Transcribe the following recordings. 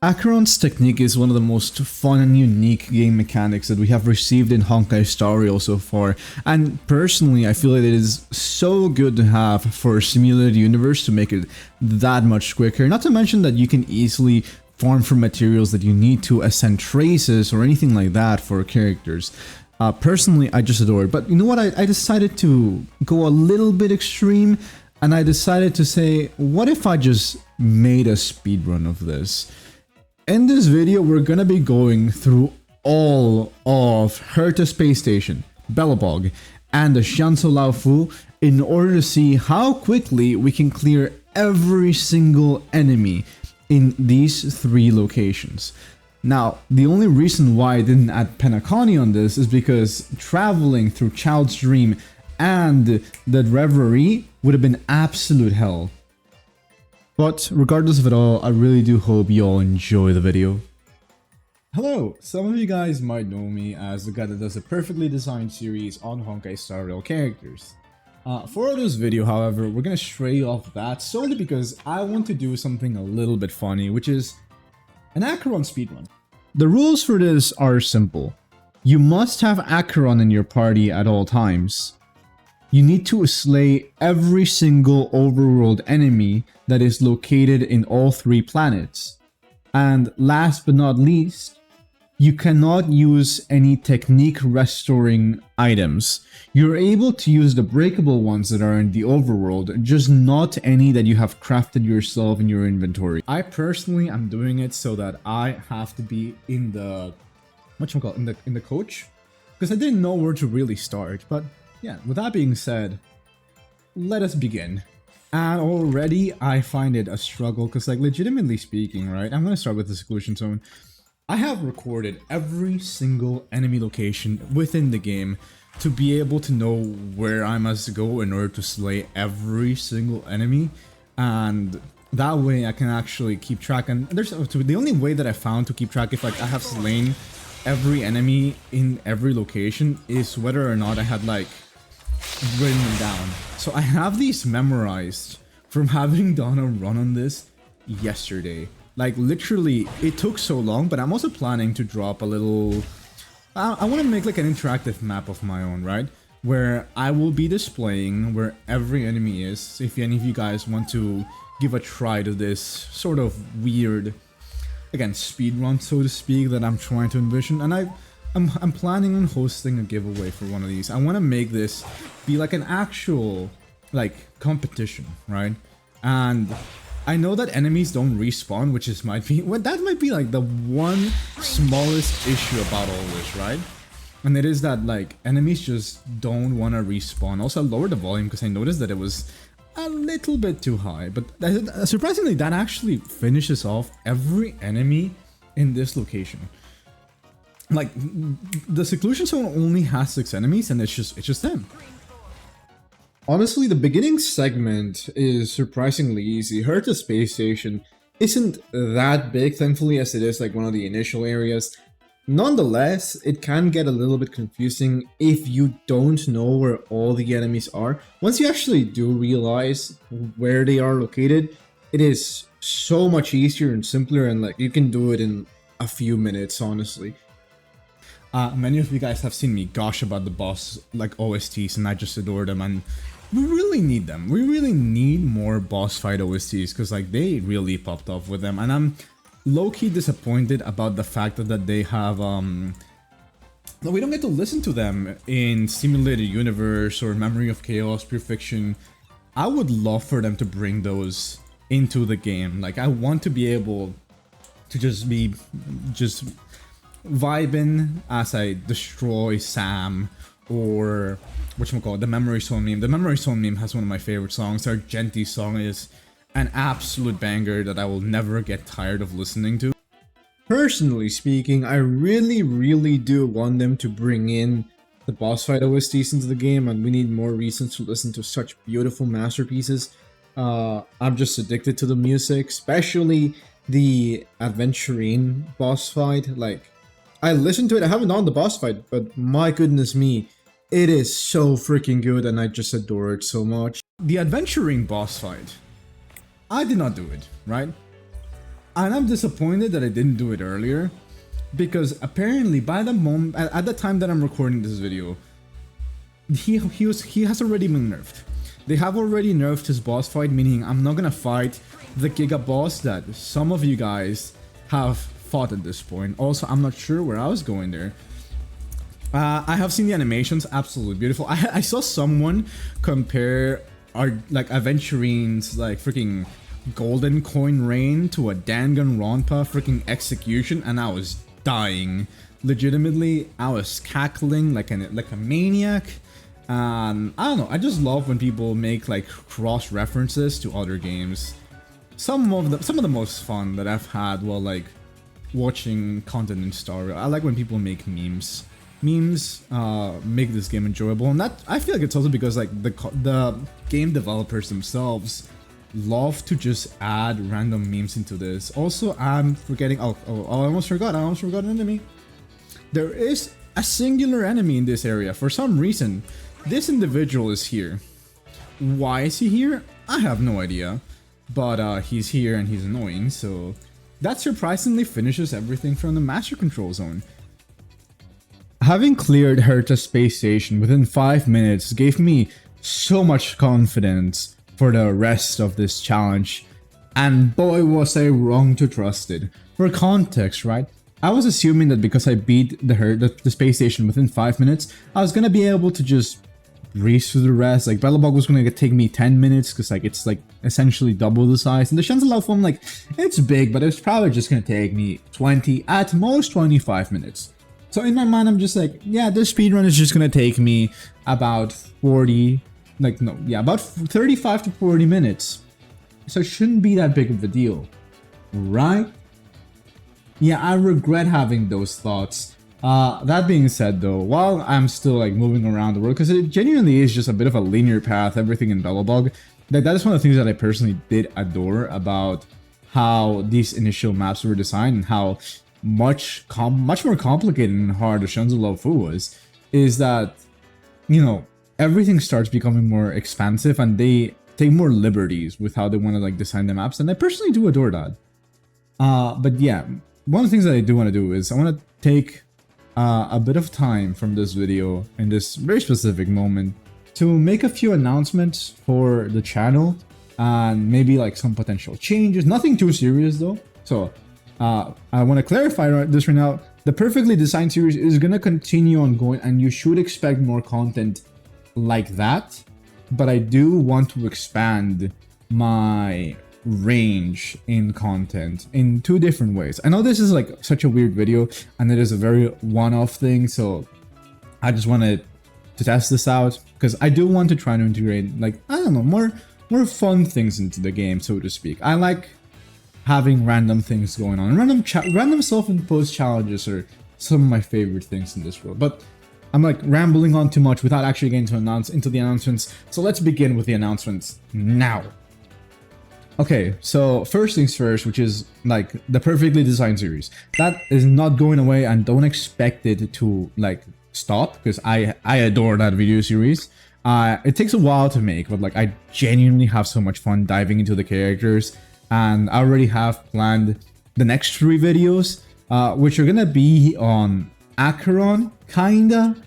Acheron's technique is one of the most fun and unique game mechanics that we have received in Honkai Star Rail so far, and personally I feel that it is so good to have for a simulated universe to make it that much quicker, not to mention that you can easily farm for materials that you need to ascend traces or anything like that for characters. Personally, I just adore it, but you know what, I decided to go a little bit extreme, and I decided to say, what if I just made a speedrun of this? In this video, we're gonna be going through all of Herta Space Station, Belobog, and the Xianzhou Laofu in order to see how quickly we can clear every single enemy in these three locations. Now, the only reason why I didn't add Penacony on this is because traveling through Child's Dream and the Reverie would have been absolute hell. But regardless of it all, I really do hope you all enjoy the video. Hello, some of you guys might know me as the guy that does a perfectly designed series on Honkai Star Rail characters. For this video, however, we're gonna stray off that solely because I want to do something a little bit funny, which is an Acheron speedrun. The rules for this are simple. You must have Acheron in your party at all times. You need to slay every single overworld enemy that is located in all three planets. And last but not least, you cannot use any technique restoring items. You're able to use the breakable ones that are in the overworld, just not any that you have crafted yourself in your inventory. I personally am doing it so that I have to be in the in the coach, because I didn't know where to really start. But yeah, with that being said, let us begin. And already I find it a struggle because, like, legitimately speaking, right, I'm gonna start with the seclusion zone. I have recorded every single enemy location within the game to be able to know where I must go in order to slay every single enemy, and that way I can actually keep track. And there's the only way that I found to keep track if, like, I have slain every enemy in every location is whether or not I had, like, written them down. So I have these memorized from having done a run on this yesterday. Like, literally, it took so long, but I'm also planning to drop a little... I want to make, like, an interactive map of my own, right? Where I will be displaying where every enemy is. If any of you guys want to give a try to this sort of weird, again, speedrun, so to speak, that I'm trying to envision. And I'm planning on hosting a giveaway for one of these. I want to make this be like an actual, like, competition, right? And I know that enemies don't respawn, which is that might be like the one smallest issue about all this, right? And it is that, like, enemies just don't want to respawn. Also, I lowered the volume because I noticed that it was a little bit too high. But surprisingly, that actually finishes off every enemy in this location. Like, the seclusion zone only has 6 enemies, and it's just them. Honestly, the beginning segment is surprisingly easy. Herta Space Station isn't that big, thankfully, as it is like one of the initial areas. Nonetheless, it can get a little bit confusing if you don't know where all the enemies are. Once you actually do realize where they are located, it is so much easier and simpler, and, like, you can do it in a few minutes, honestly. Many of you guys have seen me gush about the boss, like, OSTs, and I just adore them, and we really need them. We really need more boss fight OSTs, because, like, they really popped off with them, and I'm low-key disappointed about the fact that they have, that we don't get to listen to them in Simulated Universe or Memory of Chaos, Pure Fiction. I would love for them to bring those into the game. Like, I want to be able to just vibing as I destroy Sam, or whatchamacallit, the Memory Zone meme. The Memory Zone meme has one of my favorite songs. Our Genty song is an absolute banger that I will never get tired of listening to. Personally speaking, I really do want them to bring in the boss fight OSTs into the game, and we need more reasons to listen to such beautiful masterpieces. I'm just addicted to the music, especially the Aventurine boss fight. Like, I listened to it, I haven't done the boss fight, but my goodness me, it is so freaking good, and I just adore it so much. The Aventurine boss fight, I did not do it, right? And I'm disappointed that I didn't do it earlier, because apparently by the moment, at the time that I'm recording this video, he has already been nerfed. They have already nerfed his boss fight, meaning I'm not gonna fight the Giga boss that some of you guys have fought at this point. Also, I'm not sure where I was going there. I have seen the animations, absolutely beautiful. I saw someone compare our like Aventurine's like freaking golden coin rain to a Danganronpa freaking execution, and I was dying. Legitimately, I was cackling like a maniac. I don't know, I just love when people make like cross references to other games. Some of the most fun that I've had while like watching content in Star Rail. I like when people make memes. Memes make this game enjoyable, and that I feel like it's also because like the game developers themselves love to just add random memes into this. Also, I'm forgetting. Oh, I almost forgot an enemy. There is a singular enemy in this area. For some reason, this individual is here. Why is he here? I have no idea. But he's here and he's annoying, so that surprisingly finishes everything from the Master Control Zone. Having cleared Herta Space Station within 5 minutes gave me so much confidence for the rest of this challenge, and boy was I wrong to trust it. For context, right? I was assuming that because I beat the space station within 5 minutes, I was gonna be able to just breeze through the rest. Like Belobog was gonna take me 10 minutes because like it's like essentially double the size, and the Shenzi form, like it's big, but it's probably just gonna take me 20, at most 25 minutes. So in my mind, I'm just like, yeah, this speedrun is just gonna take me about 40, like no, yeah, about 35 to 40 minutes. So it shouldn't be that big of a deal, right? Yeah, I regret having those thoughts. That being said though, while I'm still like moving around the world, because it genuinely is just a bit of a linear path, everything in Belobog, that is one of the things that I personally did adore about how these initial maps were designed, and how much more complicated and hard the Shenzhen Fu was, is that, you know, everything starts becoming more expansive and they take more liberties with how they want to like design the maps, and I personally do adore that. But yeah, one of the things that I do want to do is I want to take a bit of time from this video in this very specific moment to make a few announcements for the channel and maybe like some potential changes. Nothing too serious though. So I want to clarify this right now. The Perfectly Designed series is going to continue ongoing, and you should expect more content like that. But I do want to expand my range in content in two different ways. I know this is like such a weird video and it is a very one-off thing, so I just wanted to test this out because I do want to try to integrate, like, I don't know, more fun things into the game, so to speak. I like having random things going on. Random self-imposed challenges are some of my favorite things in this world. But I'm like rambling on too much without actually getting to into the announcements. So let's begin with the announcements now. Okay, so first things first, which is like the Perfectly Designed series. That is not going away, and don't expect it to like stop, because I adore that video series. It takes a while to make, but like I genuinely have so much fun diving into the characters. And I already have planned the next 3 videos, which are gonna be on Acheron, kinda.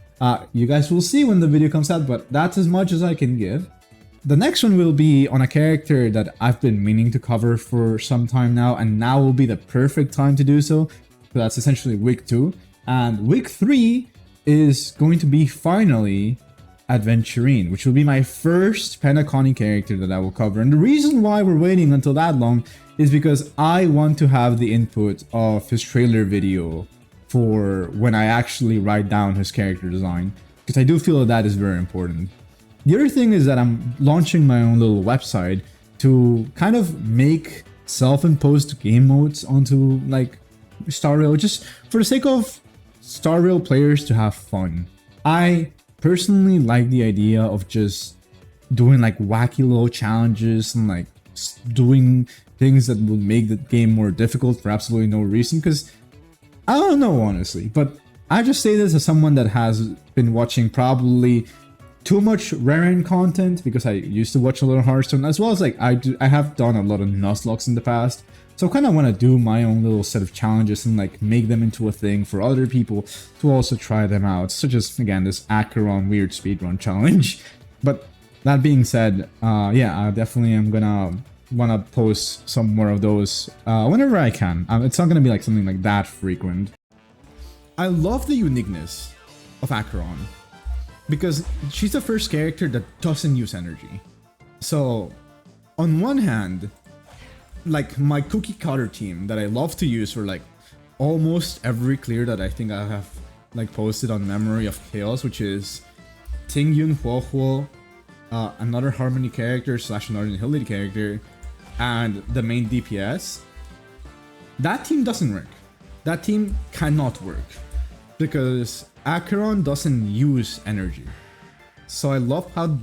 You guys will see when the video comes out, but that's as much as I can give. The next one will be on a character that I've been meaning to cover for some time now, and now will be the perfect time to do so. So that's essentially week 2. And week 3 is going to be finally Aventurine, which will be my first Penacony character that I will cover. And the reason why we're waiting until that long is because I want to have the input of his trailer video for when I actually write down his character design, because I do feel that is very important. The other thing is that I'm launching my own little website to kind of make self-imposed game modes onto like Star Rail, just for the sake of Star Rail players to have fun. I personally like the idea of just doing like wacky little challenges and like doing things that would make the game more difficult for absolutely no reason, because I don't know honestly, but I just say this as someone that has been watching probably too much Raren content because I used to watch a lot of Hearthstone, as well as like I have done a lot of Nuzlocke in the past. So I kind of want to do my own little set of challenges and like make them into a thing for other people to also try them out, such as again this Acheron weird speedrun challenge. But that being said, yeah, I definitely am gonna wanna post some more of those whenever I can. It's not gonna be like something like that frequent. I love the uniqueness of Acheron because she's the first character that doesn't use energy. So on one hand, like my cookie cutter team that I love to use for like almost every clear that I think I have like posted on Memory of Chaos, which is Tingyun Huohuo, another Harmony character / another Nihility character, and the main DPS. That team doesn't work. That team cannot work because Acheron doesn't use energy. So I love how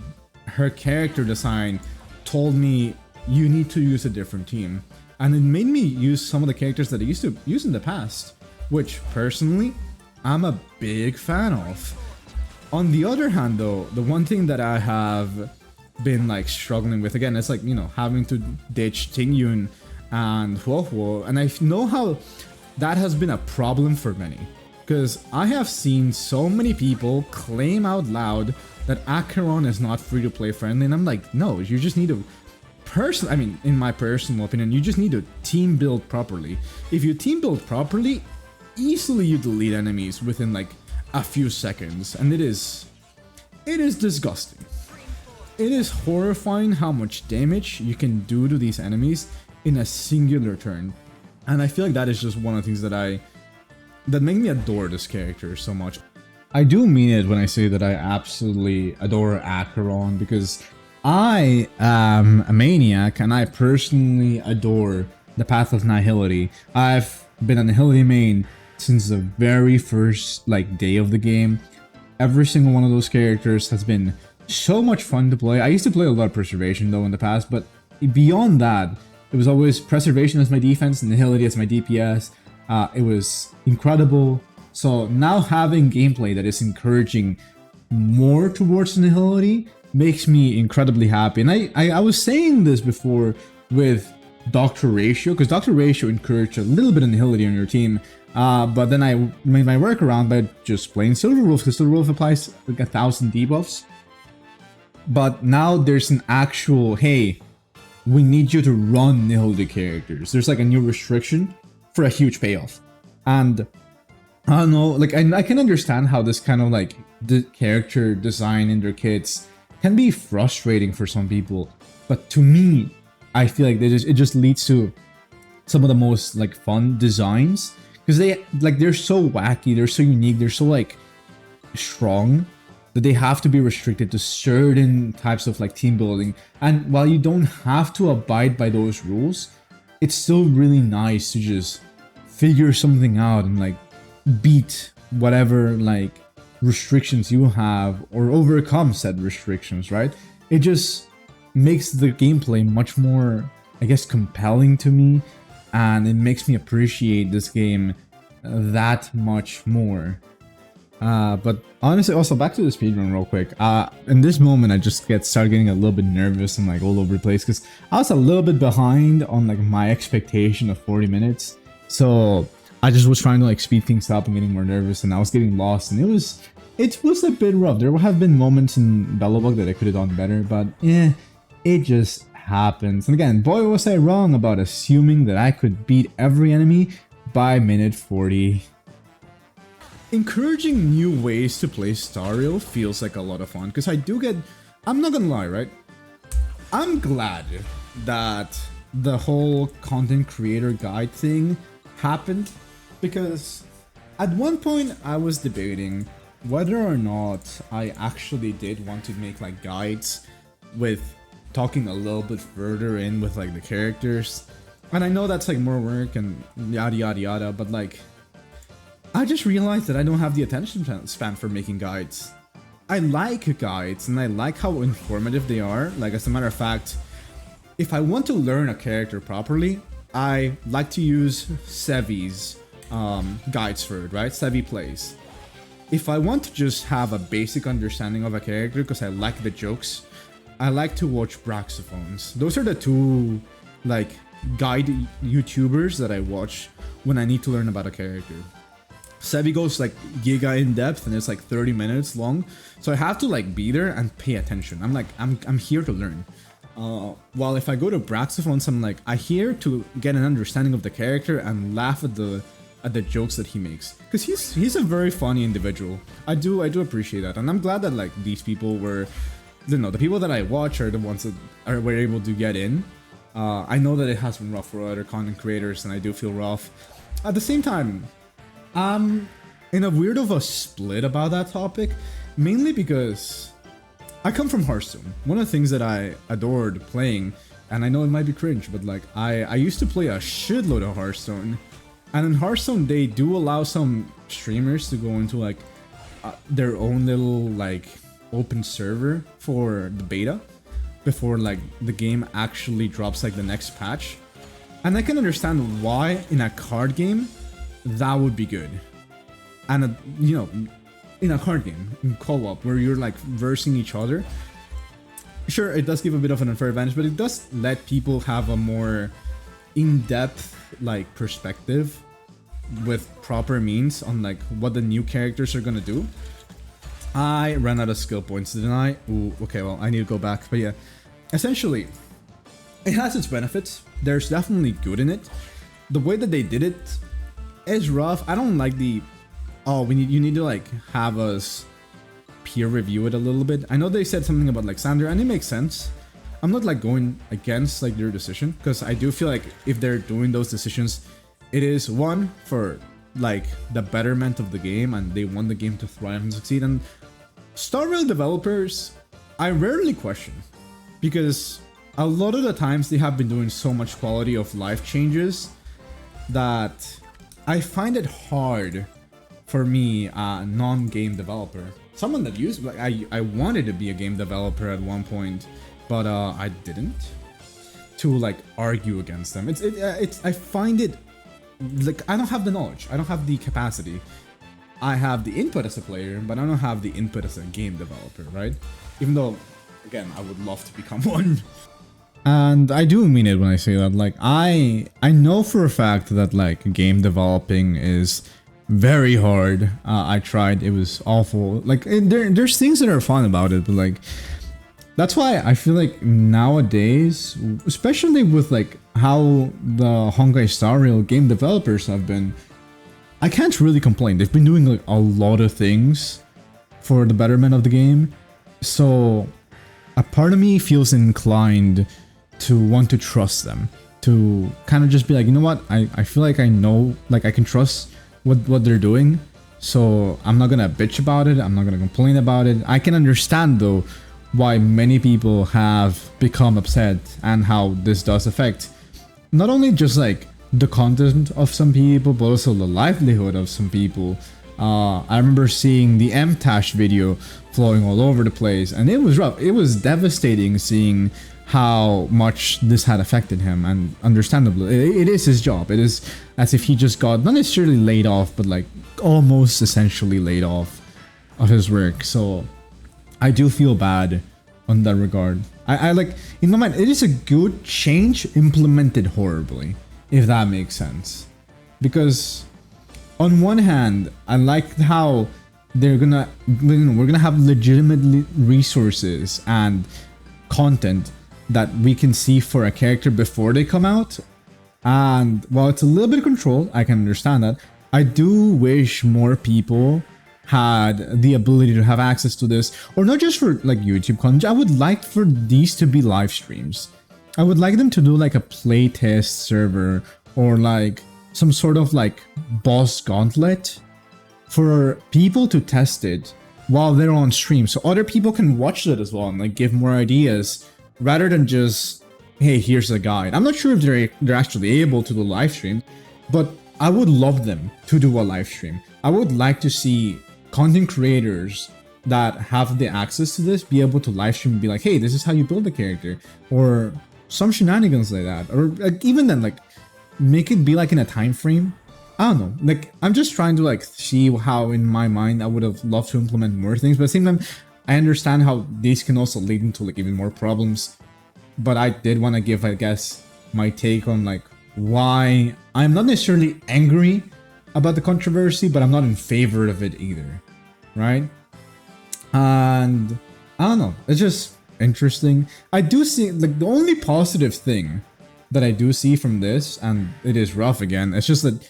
her character design told me you need to use a different team, and it made me use some of the characters that I used to use in the past, which personally I'm a big fan of. On the other hand though, the one thing that I have been like struggling with, again, it's like, you know, having to ditch Tingyun and Huohuo, and I know how that has been a problem for many, because I have seen so many people claim out loud that Acheron is not free to play friendly, and I'm like, no, you just need to I mean, in my personal opinion, you just need to team build properly. If you team build properly, easily you delete enemies within like a few seconds, and it is disgusting. It is horrifying how much damage you can do to these enemies in a singular turn, and I feel like that is just one of the things that make me adore this character so much. I do mean it when I say that I absolutely adore Acheron, because I am a maniac and I personally adore the Path of Nihility. I've been a Nihility main since the very first like day of the game. Every single one of those characters has been so much fun to play. I used to play a lot of Preservation though in the past, but beyond that, it was always Preservation as my defense and Nihility as my DPS. It was incredible. So now having gameplay that is encouraging more towards Nihility makes me incredibly happy. And I was saying this before with Dr. Ratio, because Dr. Ratio encouraged a little bit of Nihility on your team, but then I made my workaround by just playing Silver Wolf, because Silver Wolf applies like 1,000 debuffs. But now there's an actual, hey, we need you to run Nihility characters. There's like a new restriction for a huge payoff. And I don't know, like I can understand how this kind of like the character design in their kits can be frustrating for some people, but to me, I feel like it just leads to some of the most like fun designs, because they're so wacky, they're so unique, they're so like strong that they have to be restricted to certain types of like team building. And while you don't have to abide by those rules, it's still really nice to just figure something out and like beat whatever like restrictions you have or overcome said restrictions, right? It just makes the gameplay much more, I guess, compelling to me, and it makes me appreciate this game that much more. But honestly, also back to the speedrun real quick. In this moment, I just started getting a little bit nervous and like all over the place, because I was a little bit behind on like my expectation of 40 minutes. So I just was trying to like speed things up and getting more nervous, and I was getting lost, and it was a bit rough. There have been moments in Bellabug that I could have done better, but yeah, it just happens. And again, boy was I wrong about assuming that I could beat every enemy by minute 40. Encouraging new ways to play Stario feels like a lot of fun, because I'm not gonna lie, right? I'm glad that the whole content creator guide thing happened, because at one point I was debating whether or not I actually did want to make like guides with talking a little bit further in with like the characters. And I know that's like more work and yada yada yada, but like I just realized that I don't have the attention span for making guides. I like guides and I like how informative they are. Like, as a matter of fact, if I want to learn a character properly, I like to use Sevi's guides for it, right? Sevi plays. if I want to just have a basic understanding of a character because I like the jokes, I like to watch Braxophones. Those are the two like guide YouTubers that I watch when I need to learn about a character. Sevi goes like giga in depth and it's like 30 minutes long, so I have to like be there and pay attention. I'm here to learn. While if I go to Braxophones, I'm like I here to get an understanding of the character and laugh at the jokes that he makes, because he's a very funny individual. I do appreciate that, and I'm glad that like these people were, you know, the people that I watch are the ones that were able to get in. I know that it has been rough for other content creators, and I do feel rough. At the same time, I'm in a weird of a split about that topic, mainly because I come from Hearthstone. One of the things that I adored playing, and I know it might be cringe, but like I used to play a shitload of Hearthstone. And in Hearthstone, they do allow some streamers to go into like their own little like open server for the beta before like the game actually drops like the next patch. And I can understand why in a card game that would be good. And you know, in a card game, in co-op, where you're like versing each other, sure, it does give a bit of an unfair advantage, but it does let people have a more in-depth like perspective with proper means on like what the new characters are gonna do. I ran out of skill points, didn't I? Ooh, okay, well, I need to go back. But yeah, essentially, it has its benefits. There's definitely good in it. The way that they did it is rough. I don't like the, oh, you need to like have us peer review it a little bit. I know they said something about like Sander, and it makes sense. I'm not like going against like their decision, because I do feel like if they're doing those decisions, it is one for like the betterment of the game, and they want the game to thrive and succeed. And Star Rail developers, I rarely question, because a lot of the times they have been doing so much quality of life changes that I find it hard for me, a non-game developer, someone that used like I wanted to be a game developer at one point, but I didn't, to like argue against them. It's I find it like I don't have the knowledge, I don't have the capacity. I have the input as a player, but I don't have the input as a game developer, right? Even though, again, I would love to become one. And I do mean it when I say that. Like I know for a fact that like game developing is very hard. I tried, it was awful. Like there's things that are fun about it, but like that's why I feel like nowadays, especially with like how the Honkai Star Rail game developers have been, I can't really complain. They've been doing like a lot of things for the betterment of the game. So a part of me feels inclined to want to trust them, to kind of just be like, you know what, I feel like I know, like I can trust what they're doing. So I'm not gonna bitch about it, I'm not gonna complain about it. I can understand though why many people have become upset, and how this does affect not only just like the content of some people, but also the livelihood of some people. I remember seeing the M-Tash video flowing all over the place, and it was rough. It was devastating seeing how much this had affected him, and understandably, it is his job. It is as if he just got not necessarily laid off, but like almost essentially laid off of his work. So I do feel bad on that regard. I like, in my mind, it is a good change implemented horribly, if that makes sense. Because on one hand, I like how we're gonna have legitimate resources and content that we can see for a character before they come out. And while it's a little bit of control, I can understand that. I do wish more people had the ability to have access to this, or not just for like YouTube content. I would like for these to be live streams. I would like them to do like a playtest server, or like some sort of like boss gauntlet for people to test it while they're on stream, so other people can watch it as well and like give more ideas, rather than just, hey, here's a guide. I'm not sure if they're actually able to do live stream, but I would love them to do a live stream. I would like to see content creators that have the access to this be able to live stream and be like, hey, this is how you build a character, or some shenanigans like that. Or like, even then, like make it be like in a time frame I don't know, like I'm just trying to like see how in my mind I would have loved to implement more things, but at the same time I understand how these can also lead into like even more problems. But I did want to give, I guess, my take on like why I'm not necessarily angry about the controversy, but I'm not in favor of it either, right? And I don't know, it's just interesting. I do see like the only positive thing that I do see from this, and it is rough again, it's just that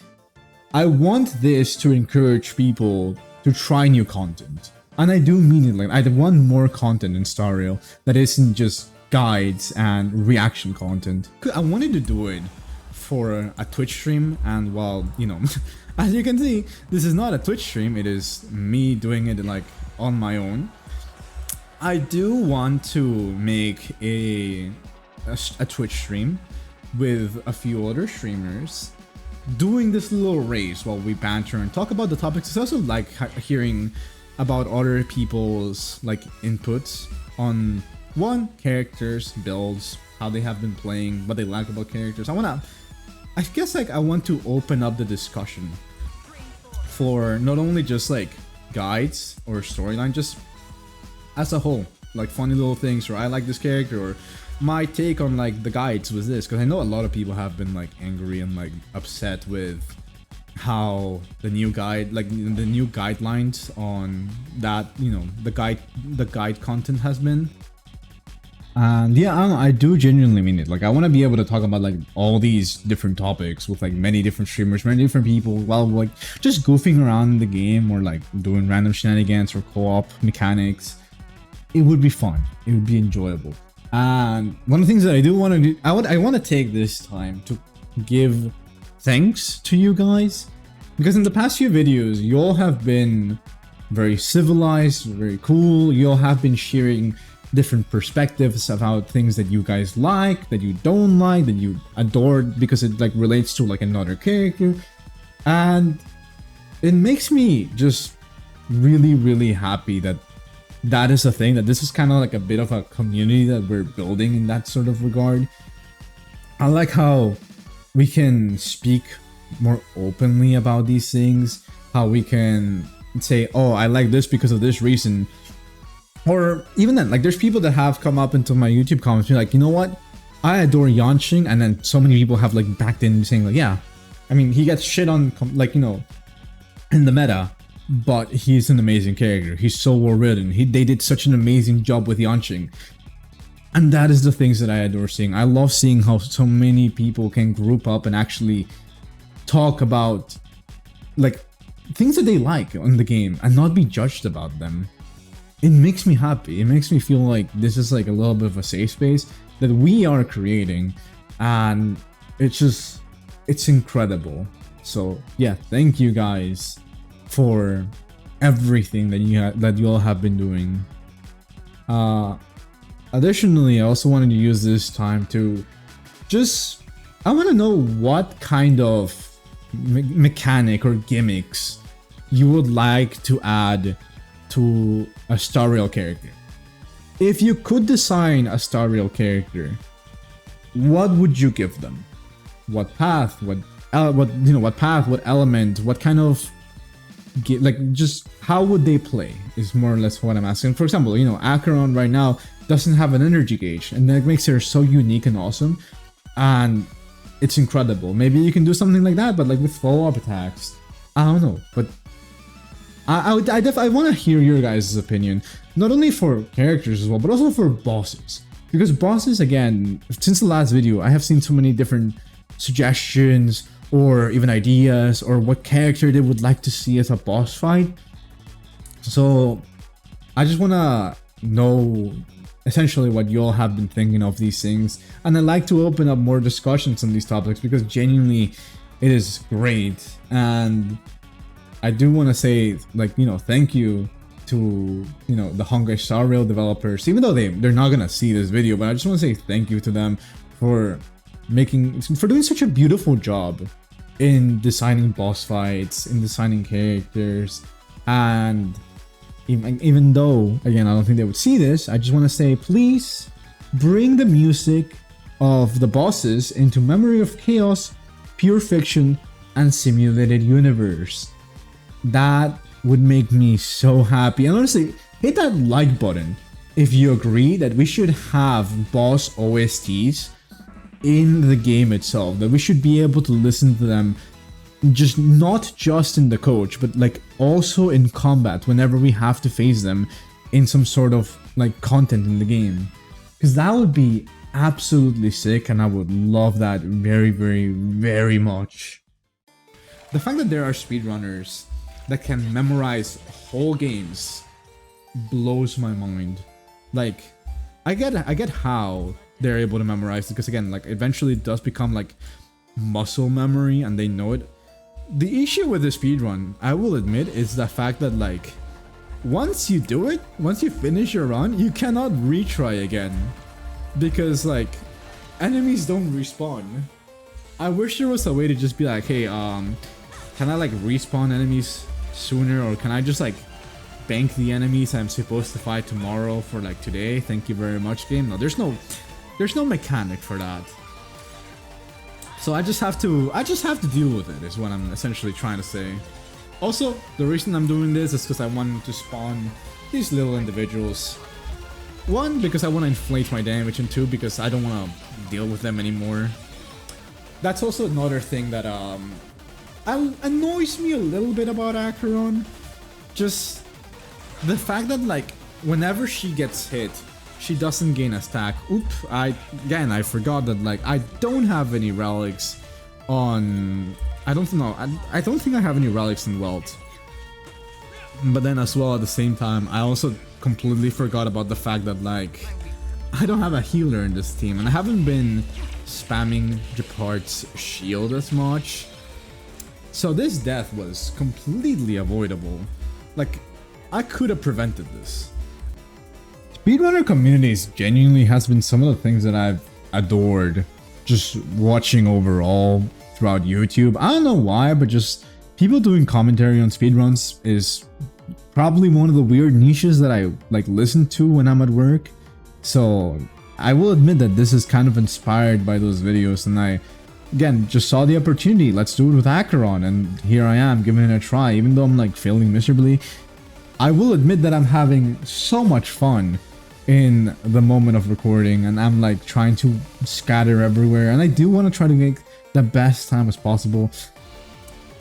I want this to encourage people to try new content. And I do mean it, like I want more content in Star Rail that isn't just guides and reaction content. I wanted to do it for a Twitch stream, and while, you know, as you can see, this is not a Twitch stream, it is me doing it like on my own. I do want to make a Twitch stream with a few other streamers doing this little race while we banter and talk about the topics. It's also like hearing about other people's like inputs on one, characters, builds, how they have been playing, what they like about characters. I guess like I want to open up the discussion for not only just like guides or storyline, just as a whole, like funny little things, or I like this character, or my take on like the guides was this, because I know a lot of people have been like angry and like upset with how the new guide, like the new guidelines on that, you know, the guide content has been. And yeah, I don't know, I do genuinely mean it. Like I want to be able to talk about like all these different topics with like many different streamers, many different people, while like just goofing around in the game or like doing random shenanigans or co-op mechanics. It would be fun. It would be enjoyable. And one of the things that I do want to do, I want to take this time to give thanks to you guys, because in the past few videos, you all have been very civilized, very cool. You all have been sharing different perspectives about things that you guys like, that you don't like, that you adored because it like relates to like another character. And it makes me just really happy that that is a thing, that this is kind of like a bit of a community that we're building in that sort of regard. I like how we can speak more openly about these things, how we can say, oh, I like this because of this reason. Or even then, like there's people that have come up into my YouTube comments and be like, you know what, I adore Genshin, and then so many people have like backed in saying like, yeah, I mean, he gets shit on like, you know, in the meta, but he's an amazing character. He's so well written. They did such an amazing job with Genshin. And that is the things that I adore seeing. I love seeing how so many people can group up and actually talk about like things that they like in the game and not be judged about them. It makes me happy. It makes me feel like this is like a little bit of a safe space that we are creating, and it's incredible. So yeah, thank you guys for everything that you all have been doing. Additionally, I also wanted to use this time to I want to know what kind of mechanic or gimmicks you would like to add to a Star Rail character. If you could design a Star Rail character, what would you give them? What path? What path? What element? What kind of like, just how would they play is more or less what I'm asking. For example, you know, Acheron right now doesn't have an energy gauge, and that makes her so unique and awesome, and it's incredible. Maybe you can do something like that, but like with follow-up attacks. I don't know, but I want to hear your guys' opinion, not only for characters as well, but also for bosses. Because bosses, again, since the last video, I have seen so many different suggestions or even ideas, or what character they would like to see as a boss fight. So I just want to know essentially what you all have been thinking of these things, and I'd like to open up more discussions on these topics, because genuinely it is great. And I do want to say, like, you know, thank you to, you know, the Honkai Star Rail developers, even though they're not gonna see this video, but I just want to say thank you to them for doing such a beautiful job in designing boss fights, in designing characters. And even though, again, I don't think they would see this, I just want to say, please bring the music of the bosses into Memory of Chaos, Pure Fiction, and simulated universe. That would make me so happy. And honestly, hit that like button if you agree that we should have boss OSTs in the game itself, that we should be able to listen to them just not just in the coach, but like also in combat whenever we have to face them in some sort of like content in the game, because that would be absolutely sick and I would love that very, very, very much. The fact that there are speedrunners that can memorize whole games blows my mind. Like, I get how they're able to memorize it, because again, like eventually it does become like muscle memory and they know it. The issue with the speedrun, I will admit, is the fact that like once you do it, once you finish your run, you cannot retry again, because like enemies don't respawn. I wish there was a way to just be like, hey, can I like respawn enemies sooner, or can I just like bank the enemies I'm supposed to fight tomorrow for like today? Thank you very much, game. No, there's no mechanic for that. So I just have to deal with it, is what I'm essentially trying to say. Also, the reason I'm doing this is because I wanted to spawn these little individuals. One, because I want to inflate my damage, and two, because I don't want to deal with them anymore. That's also another thing that annoys me a little bit about Acheron. Just the fact that like whenever she gets hit, she doesn't gain a stack. Oop, I forgot that like I don't have any relics on... I don't know, I don't think I have any relics in Welt. But then as well at the same time, I also completely forgot about the fact that like I don't have a healer in this team, and I haven't been spamming Japard's shield as much. So this death was completely avoidable. Like, I could have prevented this. Speedrunner communities genuinely has been some of the things that I've adored just watching overall throughout YouTube. I don't know why, but just people doing commentary on speedruns is probably one of the weird niches that I like listen to when I'm at work. So I will admit that this is kind of inspired by those videos, and I again just saw the opportunity. Let's do it with Acheron, and here I am giving it a try, even though I'm like failing miserably. I will admit that I'm having so much fun in the moment of recording, and I'm like trying to scatter everywhere, and I do want to try to make the best time as possible.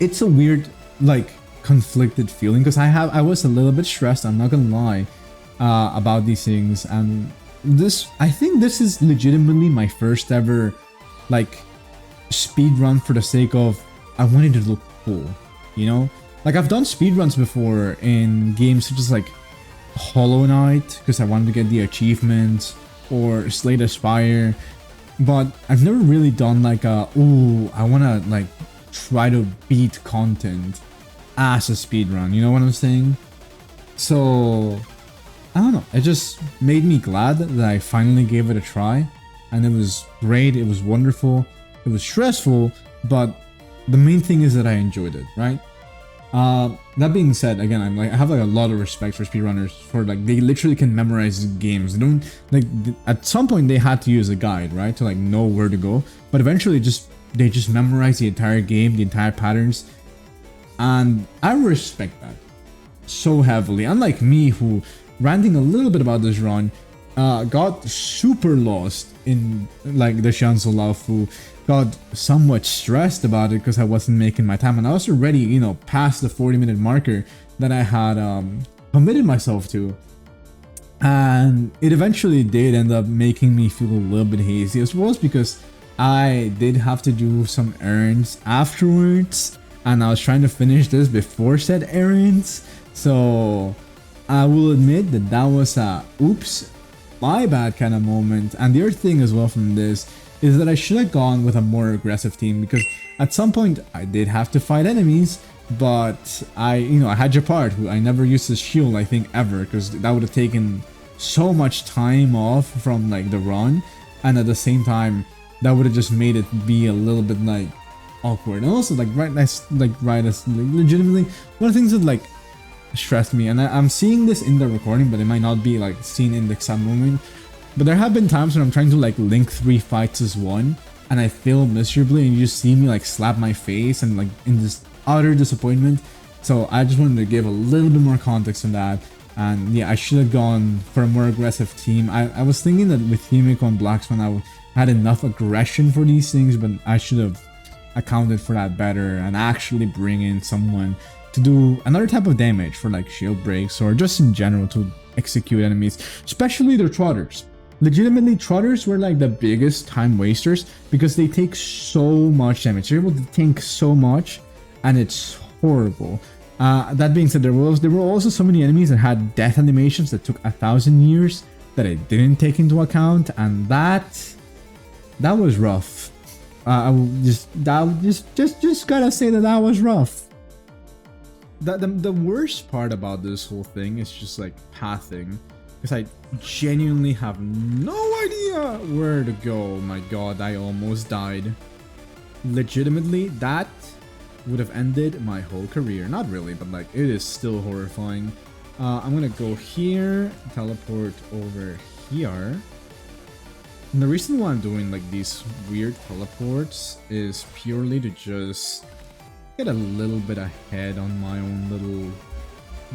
It's a weird like conflicted feeling, because I was a little bit stressed, I'm not gonna lie, about these things, and I think this is legitimately my first ever like speed run for the sake of I wanted to look cool, you know? Like I've done speed runs before in games such as like Hollow Knight, because I wanted to get the achievements, or Slay the Spire, but I've never really done like a, ooh, I want to like try to beat content as a speed run, you know what I'm saying? So I don't know, it just made me glad that I finally gave it a try, and it was great, it was wonderful, it was stressful, but the main thing is that I enjoyed it, right? That being said, again, I have like a lot of respect for speedrunners, for like they literally can memorize games. They don't like, at some point they had to use a guide, right, to like know where to go, but eventually they just memorize the entire game, the entire patterns, and I respect that so heavily. Unlike me, who, ranting a little bit about this run, got super lost in like the Shansol Laufu, got somewhat stressed about it because I wasn't making my time, and I was already, you know, past the 40-minute marker that I had committed myself to, and it eventually did end up making me feel a little bit hazy, as well as because I did have to do some errands afterwards, and I was trying to finish this before said errands. So I will admit that that was a oops, my bad kind of moment. And the other thing as well from this is that I should have gone with a more aggressive team, because at some point I did have to fight enemies, but I had Japard, who I never used his shield, I think, ever, because that would have taken so much time off from like the run, and at the same time that would have just made it be a little bit like awkward. And also like legitimately one of the things that like stressed me, and I'm seeing this in the recording, but it might not be like seen in the exact moment, but there have been times when I'm trying to like link 3 fights as one, and I fail miserably, and you just see me like slap my face and like in this utter disappointment. So I just wanted to give a little bit more context on that. And yeah, I should have gone for a more aggressive team. I was thinking that with Himiko and Blackswan I had enough aggression for these things, but I should have accounted for that better and actually bring in someone to do another type of damage for like shield breaks or just in general to execute enemies, especially their trotters. Legitimately, trotters were like the biggest time wasters because they take so much damage. They're able to tank so much, and it's horrible. That being said, there were also so many enemies that had death animations that took 1,000 years that I didn't take into account, and that was rough. I just gotta say that was rough. The worst part about this whole thing is just like pathing, because I genuinely have no idea where to go. My god, I almost died. Legitimately, that would have ended my whole career. Not really, but like it is still horrifying. I'm gonna go here, teleport over here. And the reason why I'm doing like these weird teleports is purely to just get a little bit ahead on my own little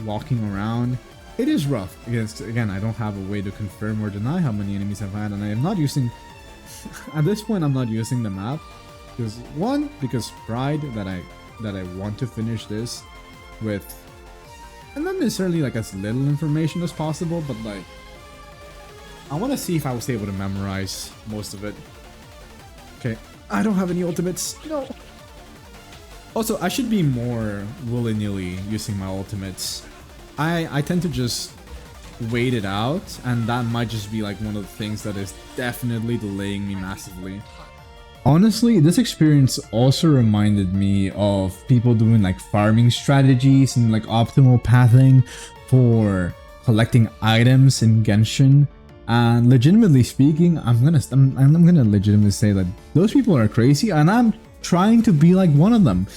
walking around. It is rough because again, I don't have a way to confirm or deny how many enemies I've had, and I am not using at this point I'm not using the map because pride that I want to finish this with, and not necessarily like as little information as possible, but like I want to see if I was able to memorize most of it. Okay, I don't have any ultimates. No. Also, I should be more willy-nilly using my ultimates. I tend to just wait it out, and that might just be like one of the things that is definitely delaying me massively. Honestly, this experience also reminded me of people doing like farming strategies and like optimal pathing for collecting items in Genshin. And legitimately speaking, I'm gonna legitimately say that those people are crazy, and I'm trying to be like one of them.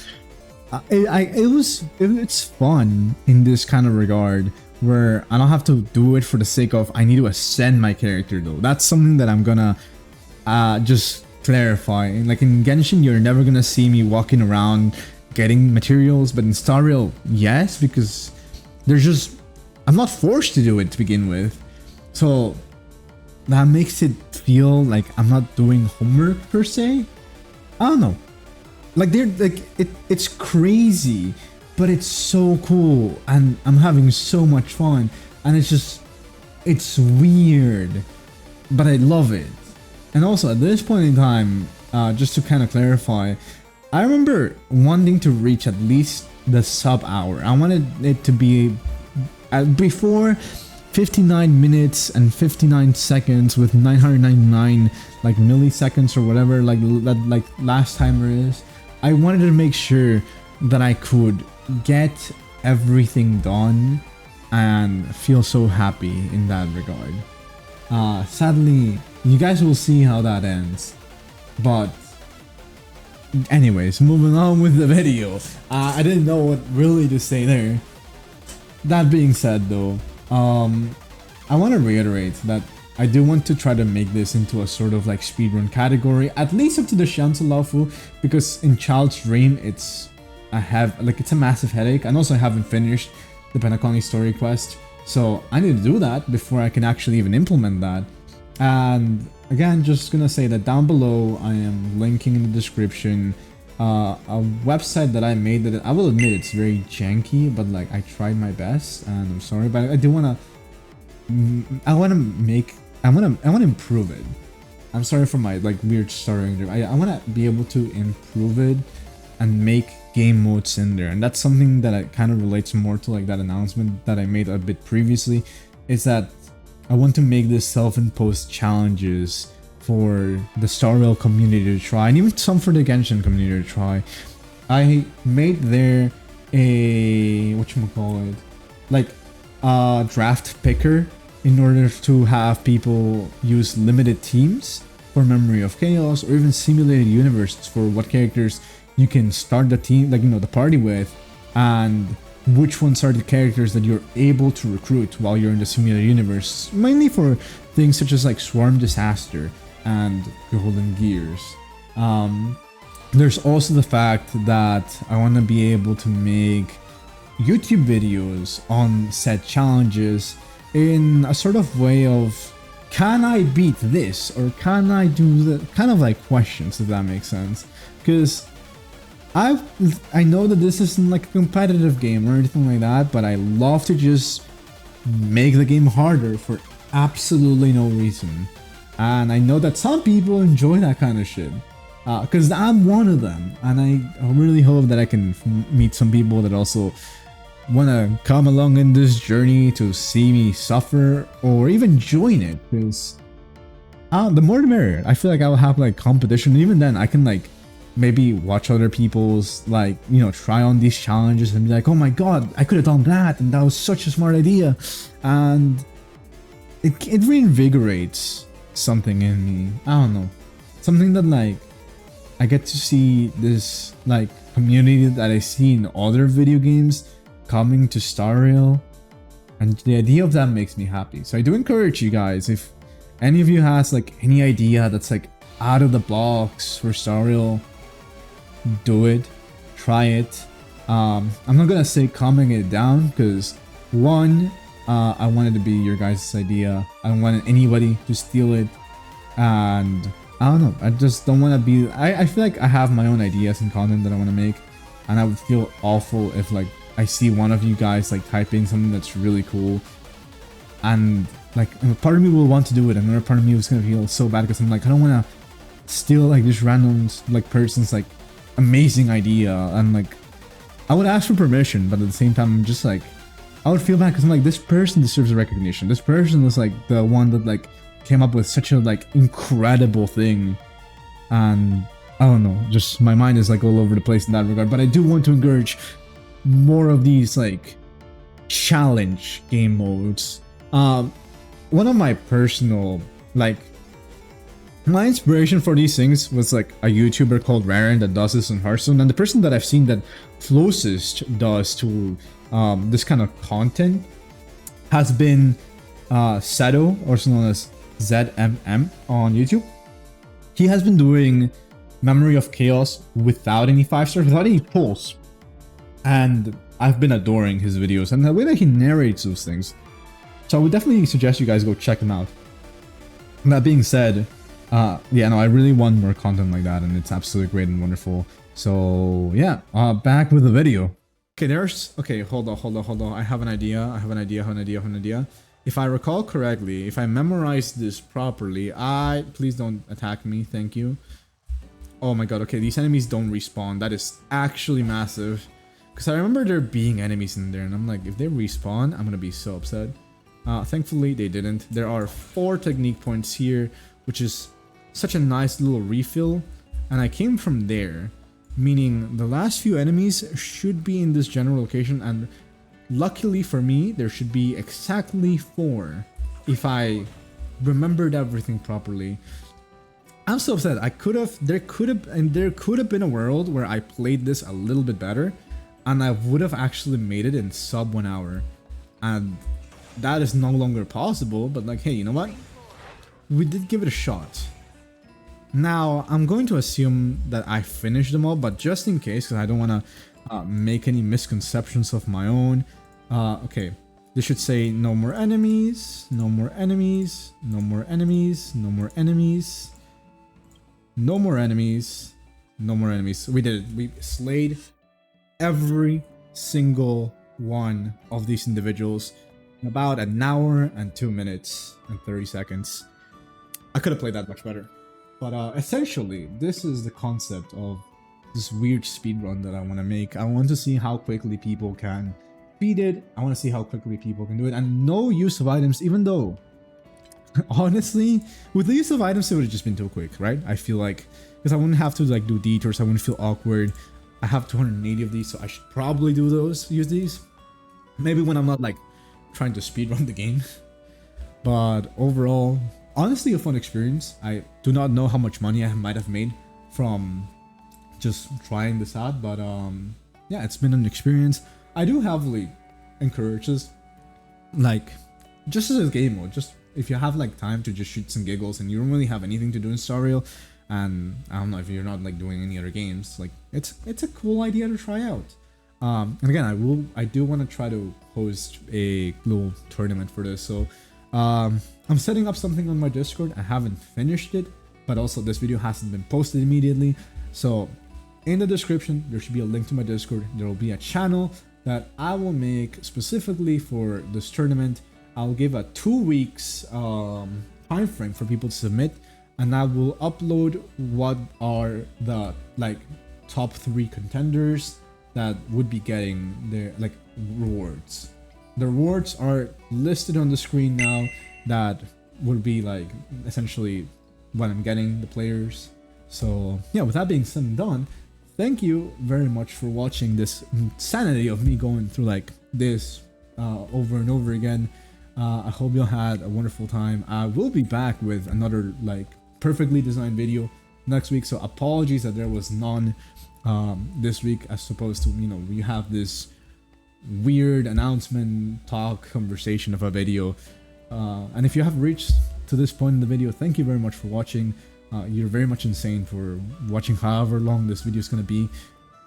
It's fun in this kind of regard where I don't have to do it for the sake of I need to ascend my character though. That's something that I'm gonna just clarify. Like in Genshin, you're never gonna see me walking around getting materials, but in Star Rail, yes, because I'm not forced to do it to begin with. So that makes it feel like I'm not doing homework per se. I don't know. Like it's crazy, but it's so cool, and I'm having so much fun, and it's weird, but I love it. And also at this point in time, just to kind of clarify, I remember wanting to reach at least the sub hour. I wanted it to be before 59 minutes and 59 seconds with 999 like milliseconds or whatever like that like last timer is. I wanted to make sure that I could get everything done and feel so happy in that regard. Sadly, you guys will see how that ends. But anyways, moving on with the video. I didn't know what really to say there. That being said though, I want to reiterate that I do want to try to make this into a sort of like speedrun category, at least up to the Shanzalaufu, because in Child's Dream it's a massive headache, and also I haven't finished the Penacony story quest, so I need to do that before I can actually even implement that. And again, just gonna say that down below I am linking in the description a website that I made that I will admit it's very janky, but like I tried my best, and I'm sorry, but I do wanna improve it. I'm sorry for my like weird stuttering. I want to be able to improve it and make game modes in there, and that's something that I kind of relates more to like that announcement that I made a bit previously, is that I want to make this self-imposed challenges for the Star Rail community to try, and even some for the Genshin community to try. I made there a whatchamacallit, like a draft picker in order to have people use limited teams for Memory of Chaos, or even simulated universes for what characters you can start the team, like, you know, the party with, and which ones are the characters that you're able to recruit while you're in the simulated universe, mainly for things such as like Swarm Disaster and Golden Gears. There's also the fact that I want to be able to make YouTube videos on said challenges in a sort of way of, can I beat this, or can I do the kind of like questions, if that makes sense. Because I know that this isn't like a competitive game or anything like that, but I love to just make the game harder for absolutely no reason. And I know that some people enjoy that kind of shit, because I'm one of them, and I really hope that I can meet some people that also want to come along in this journey to see me suffer or even join it, because the more the merrier. I feel like I will have like competition. Even then I can like maybe watch other people's, like, you know, try on these challenges and be like, oh my god, I could have done that, and that was such a smart idea. And it reinvigorates something in me. I don't know, something that like I get to see this like community that I see in other video games coming to Star Rail, and the idea of that makes me happy. So I do encourage you guys, if any of you has like any idea that's like out of the box for Star Rail, do it, try it. I'm not gonna say comment it down, because one, I want it to be your guys' idea. I don't want anybody to steal it, and I don't know, I just don't want to be, I feel like I have my own ideas and content that I want to make, and I would feel awful if like I see one of you guys like typing something that's really cool, and like a part of me will want to do it, and another part of me is gonna feel so bad because I'm like, I don't want to steal like this random like person's like amazing idea, and like I would ask for permission, but at the same time I'm just like, I would feel bad because I'm like, this person deserves recognition. This person was like the one that like came up with such a like incredible thing, and I don't know, just my mind is like all over the place in that regard. But I do want to encourage more of these like challenge game modes. One of my personal like, my inspiration for these things was like a YouTuber called Raren that does this on Hearthstone, and the person that I've seen that closest does to this kind of content has been Seto, also known as ZMM on YouTube. He has been doing Memory of Chaos without any 5-stars, without any pulls, and I've been adoring his videos and the way that he narrates those things. So I would definitely suggest you guys go check him out. And that being said, yeah, no, I really want more content like that, and it's absolutely great and wonderful. So yeah, back with the video. Okay, hold on. I have an idea. If I recall correctly, if I memorize this properly, please don't attack me, thank you. Oh my god, okay, these enemies don't respawn. That is actually massive. Because I remember there being enemies in there, and I'm like, if they respawn, I'm gonna be so upset. Thankfully, they didn't. There are 4 technique points here, which is such a nice little refill. And I came from there, meaning the last few enemies should be in this general location, and luckily for me, there should be exactly 4 if I remembered everything properly. I'm so upset. There could have been a world where I played this a little bit better, and I would have actually made it in sub 1 hour. And that is no longer possible, but like, hey, you know what? We did give it a shot. Now, I'm going to assume that I finished them all, but just in case, because I don't want to make any misconceptions of my own. Okay, this should say no more enemies, no more enemies, no more enemies, no more enemies, no more enemies, no more enemies. We did it. We slayed every single one of these individuals in about 1 hour and 2 minutes and 30 seconds. I could have played that much better. But essentially, this is the concept of this weird speedrun that I want to make. I want to see how quickly people can beat it. I want to see how quickly people can do it. And no use of items, even though, honestly, with the use of items, it would have just been too quick, right? I feel like, because I wouldn't have to like do detours, I wouldn't feel awkward. I have 280 of these, so I should probably do those, use these. Maybe when I'm not like trying to speedrun the game. But overall, honestly, a fun experience. I do not know how much money I might have made from just trying this out, but yeah, it's been an experience. I do heavily encourage this, like, just as a game mode, just if you have like time to just shoot some giggles and you don't really have anything to do in Star Rail, And I don't know if you're not like doing any other games, like it's a cool idea to try out. And again, I do want to try to host a little tournament for this. So I'm setting up something on my Discord. I haven't finished it, but also this video hasn't been posted immediately. So in the description, there should be a link to my Discord. There will be a channel that I will make specifically for this tournament. I'll give a 2 weeks time frame for people to submit, and I will upload what are the like top 3 contenders that would be getting their like rewards. The rewards are listed on the screen now. That would be like essentially what I'm getting, the players. So yeah, with that being said and done, thank you very much for watching this insanity of me going through like this over and over again. I hope you had a wonderful time. I will be back with another like perfectly designed video next week, so apologies that there was none this week, as opposed to, you know, we have this weird announcement talk conversation of a video. And if you have reached to this point in the video, thank you very much for watching. You're very much insane for watching however long this video is going to be,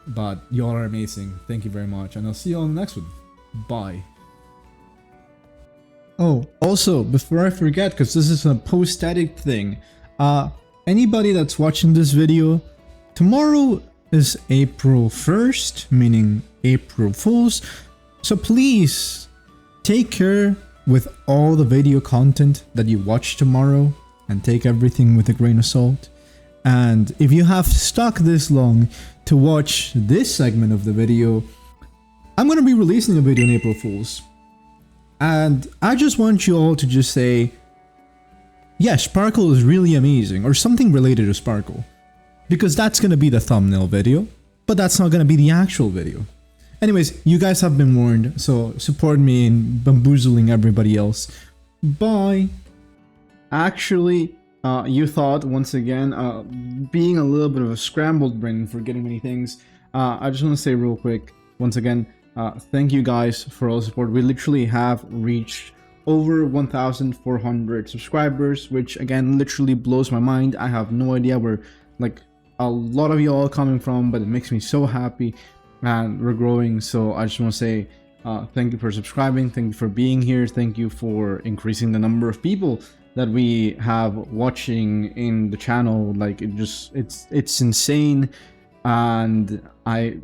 but you all are amazing. Thank you very much, and I'll see you on the next one. Bye. Oh, also, before I forget, because this is a post-edit thing, anybody that's watching this video, tomorrow is April 1st, meaning April Fools, so please take care with all the video content that you watch tomorrow, and take everything with a grain of salt. And if you have stuck this long to watch this segment of the video, I'm going to be releasing a video on April Fools. And I just want you all to just say, yeah, Sparkle is really amazing, or something related to Sparkle. Because that's going to be the thumbnail video, but that's not going to be the actual video. Anyways, you guys have been warned, so support me in bamboozling everybody else. Bye! Actually, you thought, once again, being a little bit of a scrambled brain, forgetting many things, I just want to say real quick, once again, thank you guys for all the support. We literally have reached over 1,400 subscribers, which again literally blows my mind. I have no idea where like a lot of you all coming from, but it makes me so happy, and we're growing. So I just want to say thank you for subscribing, thank you for being here, thank you for increasing the number of people that we have watching in the channel. Like it's insane. And I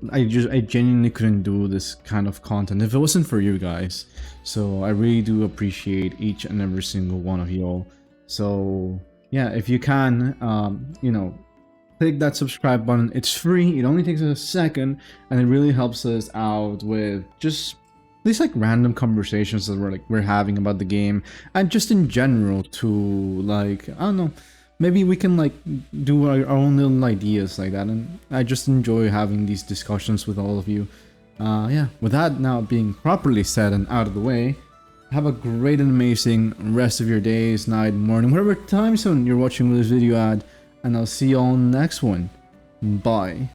genuinely couldn't do this kind of content if it wasn't for you guys. So I really do appreciate each and every single one of y'all. So yeah, if you can, you know, click that subscribe button. It's free. It only takes us a second, and it really helps us out with just these like random conversations that we're having about the game, and just in general to like, I don't know, maybe we can like do our own little ideas like that. And I just enjoy having these discussions with all of you. Yeah, with that now being properly said and out of the way, have a great and amazing rest of your days, night, morning, whatever time zone you're watching this video at, and I'll see you all in the next one. Bye.